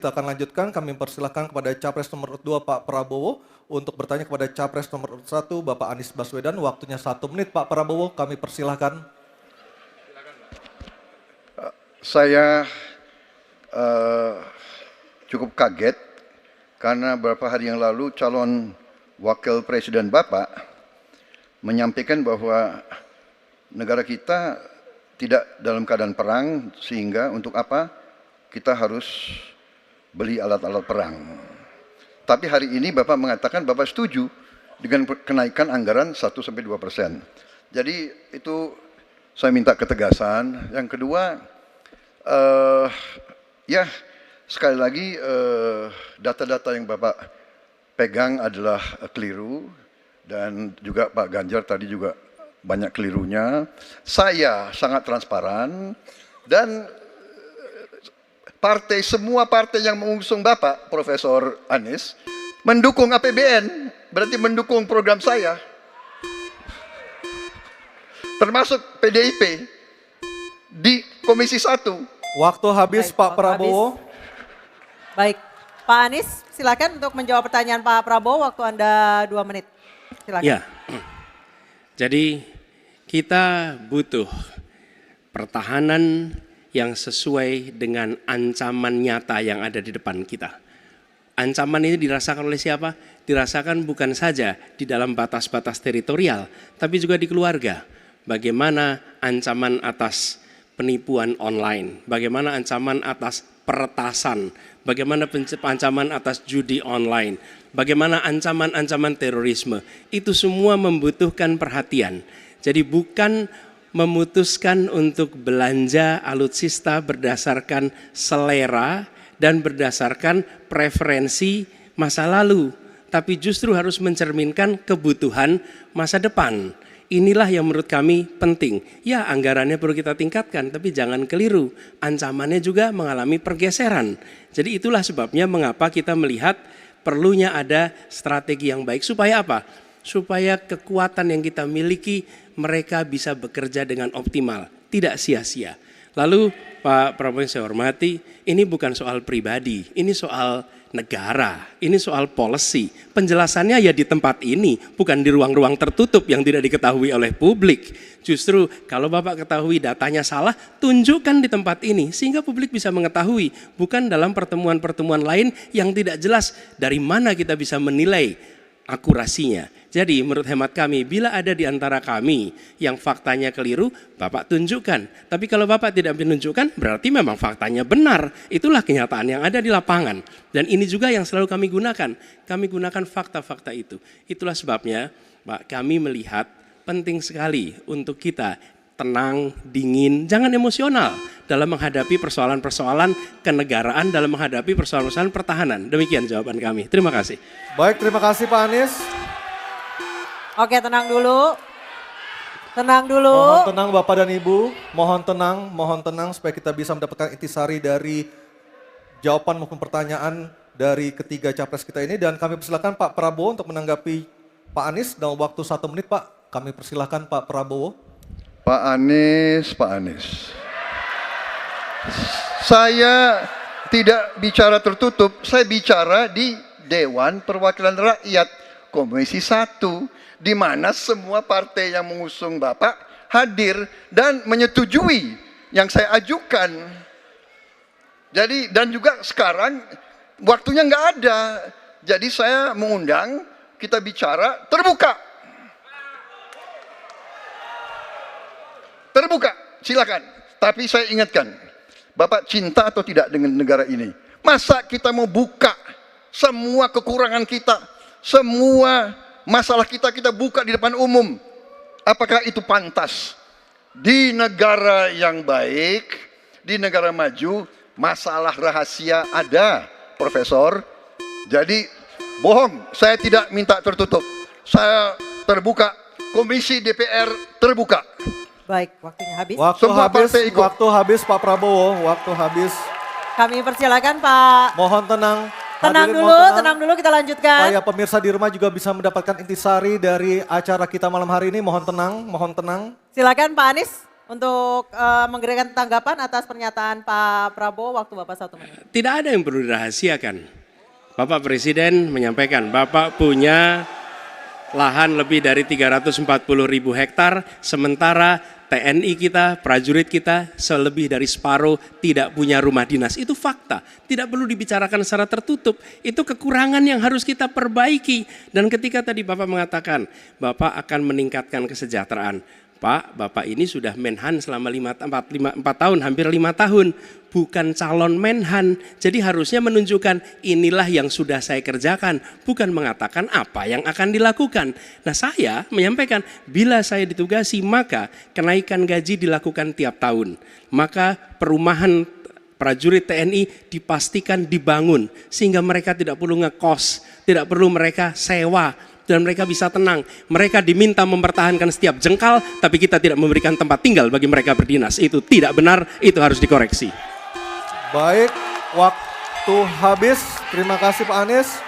Kita akan lanjutkan, kami persilahkan kepada Capres nomor 2 Pak Prabowo untuk bertanya kepada Capres nomor 1 Bapak Anies Baswedan. Waktunya 1 menit Pak Prabowo, kami persilahkan. Saya cukup kaget karena beberapa hari yang lalu calon wakil presiden Bapak menyampaikan bahwa negara kita tidak dalam keadaan perang sehingga untuk apa kita harus beli alat-alat perang. Tapi hari ini Bapak mengatakan Bapak setuju dengan kenaikan anggaran 1-2%. Jadi itu saya minta ketegasan. Yang kedua, ya sekali lagi data-data yang Bapak pegang adalah keliru dan juga Pak Ganjar tadi juga banyak kelirunya. Saya sangat transparan dan semua partai yang mengusung Bapak, Profesor Anies, mendukung APBN, berarti mendukung program saya. Termasuk PDIP di Komisi 1. Waktu habis Pak Prabowo. Baik, Pak Anies silakan untuk menjawab pertanyaan Pak Prabowo, waktu Anda 2 menit. Silakan. Ya, jadi kita butuh pertahanan yang sesuai dengan ancaman nyata yang ada di depan kita. Ancaman ini dirasakan oleh siapa? Dirasakan bukan saja di dalam batas-batas teritorial, tapi juga di keluarga. Bagaimana ancaman atas penipuan online, bagaimana ancaman atas peretasan, bagaimana ancaman atas judi online, bagaimana ancaman-ancaman terorisme. Itu semua membutuhkan perhatian. Jadi bukan memutuskan untuk belanja alutsista berdasarkan selera dan berdasarkan preferensi masa lalu, tapi justru harus mencerminkan kebutuhan masa depan. Inilah yang menurut kami penting. Ya, anggarannya perlu kita tingkatkan, tapi jangan keliru. Ancamannya juga mengalami pergeseran. Jadi itulah sebabnya mengapa kita melihat perlunya ada strategi yang baik. Supaya apa? Supaya kekuatan yang kita miliki mereka bisa bekerja dengan optimal, tidak sia-sia. Lalu Pak Prabowo yang saya hormati, ini bukan soal pribadi, ini soal negara, ini soal policy. Penjelasannya ya di tempat ini, bukan di ruang-ruang tertutup yang tidak diketahui oleh publik. Justru kalau Bapak ketahui datanya salah, tunjukkan di tempat ini sehingga publik bisa mengetahui, bukan dalam pertemuan-pertemuan lain yang tidak jelas dari mana kita bisa menilai akurasinya. Jadi menurut hemat kami, bila ada di antara kami yang faktanya keliru, Bapak tunjukkan. Tapi kalau Bapak tidak menunjukkan, berarti memang faktanya benar. Itulah kenyataan yang ada di lapangan. Dan ini juga yang selalu kami gunakan. Kami gunakan fakta-fakta itu. Itulah sebabnya, Pak, kami melihat penting sekali untuk kita tenang, dingin, jangan emosional dalam menghadapi persoalan-persoalan kenegaraan, dalam menghadapi persoalan-persoalan pertahanan. Demikian jawaban kami. Terima kasih. Baik, terima kasih Pak Anies. Oke, tenang dulu. Tenang dulu. Mohon tenang Bapak dan Ibu, mohon tenang supaya kita bisa mendapatkan intisari dari jawaban maupun pertanyaan dari ketiga capres kita ini. Dan kami persilakan Pak Prabowo untuk menanggapi Pak Anies dalam waktu 1 menit Pak. Kami persilakan Pak Prabowo. Pak Anies. Saya tidak bicara tertutup, saya bicara di Dewan Perwakilan Rakyat Komisi 1, di mana semua partai yang mengusung Bapak hadir dan menyetujui yang saya ajukan. Jadi dan juga sekarang waktunya nggak ada, jadi saya mengundang kita bicara terbuka. Terbuka, silakan. Tapi saya ingatkan, Bapak cinta atau tidak dengan negara ini? Masa kita mau buka semua kekurangan kita, semua masalah kita buka di depan umum? Apakah itu pantas? Di negara yang baik, di negara maju, masalah rahasia ada, Profesor. Jadi bohong, saya tidak minta tertutup. Saya terbuka, Komisi DPR terbuka. Baik, waktunya habis. Waktu habis Pak Prabowo, waktu habis. Kami persilakan Pak. Mohon tenang. Tenang dulu kita lanjutkan. Supaya pemirsa di rumah juga bisa mendapatkan intisari dari acara kita malam hari ini. Mohon tenang. Silakan Pak Anies. untuk menggerakkan tanggapan atas pernyataan Pak Prabowo, waktu Bapak 1 menit. Tidak ada yang perlu dirahasiakan. Bapak Presiden menyampaikan, Bapak punya lahan lebih dari 340.000 hektar, sementara TNI kita, prajurit kita, selebih dari separuh tidak punya rumah dinas. Itu fakta, tidak perlu dibicarakan secara tertutup. Itu kekurangan yang harus kita perbaiki. Dan ketika tadi Bapak mengatakan, Bapak akan meningkatkan kesejahteraan. Pak, Bapak ini sudah Menhan selama 4 tahun, hampir 5 tahun. Bukan calon Menhan. Jadi harusnya menunjukkan inilah yang sudah saya kerjakan. Bukan mengatakan apa yang akan dilakukan. Nah saya menyampaikan, bila saya ditugasi maka kenaikan gaji dilakukan tiap tahun. Maka perumahan prajurit TNI dipastikan dibangun. Sehingga mereka tidak perlu ngekos, tidak perlu mereka sewa. Dan mereka bisa tenang. Mereka diminta mempertahankan setiap jengkal, tapi kita tidak memberikan tempat tinggal bagi mereka berdinas. Itu tidak benar, itu harus dikoreksi. Baik, waktu habis. Terima kasih Pak Anies.